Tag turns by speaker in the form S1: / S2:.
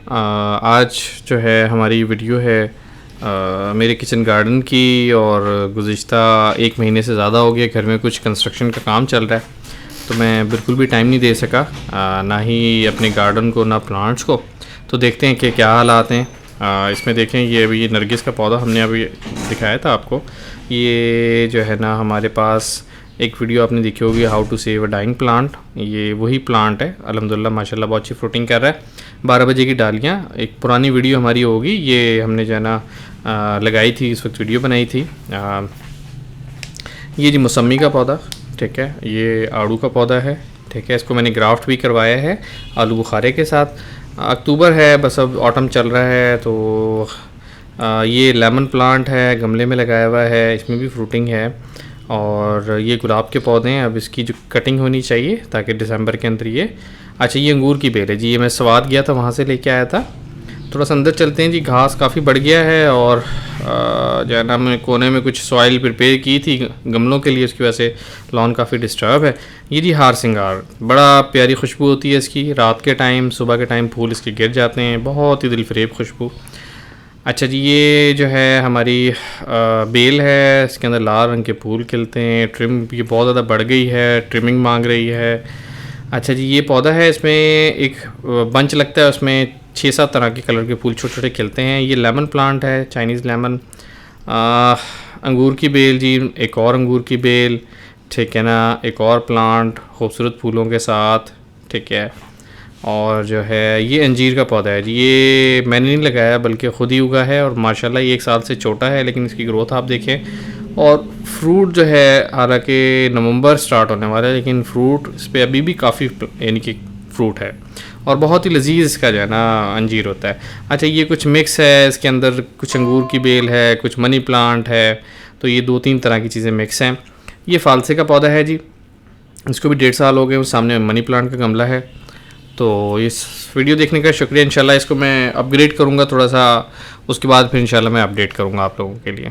S1: आज जो है हमारी वीडियो है मेरे किचन गार्डन की। और गुज़िश्ता 1 महीने से ज़्यादा हो गया घर में कुछ कंस्ट्रक्शन का काम चल रहा है, तो मैं बिल्कुल भी टाइम नहीं दे सका, ना ही अपने गार्डन को ना प्लांट्स को। तो देखते हैं कि क्या हालात हैं। इसमें देखें, ये अभी ये नरगिस का पौधा हमने अभी दिखाया था आपको। ये जो है ना हमारे पास एक वीडियो आपने देखी होगी, how to save a dying plant. ये वही प्लांट है, अल्हम्दुलिल्लाह माशाल्लाह बहुत अच्छी फ्रूटिंग कर रहा है। 12 बजे की डालियाँ, एक पुरानी वीडियो हमारी होगी, ये हमने जो है ना लगाई थी, इस वक्त वीडियो बनाई थी। ये जी मौसमी का पौधा, ठीक है, ये आड़ू का पौधा है, ठीक है। इसको मैंने ग्राफ्ट भी करवाया है आलू बुखारे के साथ। अक्टूबर है, बस अब ऑटम चल रहा है। तो ये लेमन प्लांट है, गमले में लगाया हुआ है, इसमें भी फ्रूटिंग है। और ये गुलाब के पौधे हैं, अब इसकी जो कटिंग होनी चाहिए ताकि दिसंबर के अंदर ये। अच्छा, ये अंगूर की बेल है जी, ये मैं स्वाद गया था वहाँ से लेके आया था। थोड़ा सा अंदर चलते हैं जी, घास काफ़ी बढ़ गया है। और जो है ना मैंने कोने में कुछ सॉइल प्रिपेयर की थी गमलों के लिए, उसकी वजह से लॉन काफ़ी डिस्टर्ब है। ये जी हार सिंगार, बड़ा प्यारी खुशबू होती है इसकी, रात के टाइम सुबह के टाइम फूल इसके गिर जाते हैं, बहुत ही दिलफरेब खुशबू। अच्छा जी, ये जो है हमारी बेल है, इसके अंदर लाल रंग के फूल खिलते हैं। ट्रिम ये बहुत ज़्यादा बढ़ गई है, ट्रिमिंग मांग रही है। अच्छा जी, ये पौधा है, इसमें एक बंच लगता है, उसमें 6-7 तरह के कलर के फूल छोटे छोटे खिलते हैं। ये लेमन प्लांट है, चाइनीज़ लेमन। अंगूर की बेल जी, एक और अंगूर की बेल, ठीक है ना, एक और प्लांट खूबसूरत फूलों के साथ, ठीक है। और जो है ये अंजीर का पौधा है जी, ये मैंने नहीं लगाया बल्कि ख़ुद ही उगा है। और माशाल्लाह ये 1 साल से छोटा है, लेकिन इसकी ग्रोथ आप देखें। और फ्रूट जो है, हालांकि नवंबर स्टार्ट होने वाला है, लेकिन फ्रूट इस पर अभी भी काफ़ी यानी कि फ्रूट है। और बहुत ही लजीज इसका जो है ना अंजीर होता है। अच्छा, ये कुछ मिक्स है, इसके अंदर कुछ अंगूर की बेल है, कुछ मनी प्लांट है। तो ये 2-3 तरह की चीज़ें मिक्स हैं। ये फालसे का पौधा है जी, इसको भी 1.5 साल हो गए, उस सामने मनी प्लांट का गमला है। तो इस वीडियो देखने का शुक्रिया। इंशाल्लाह इसको मैं अपग्रेड करूँगा थोड़ा सा, उसके बाद फिर इंशाल्लाह मैं अपडेट करूँगा आप लोगों के लिए।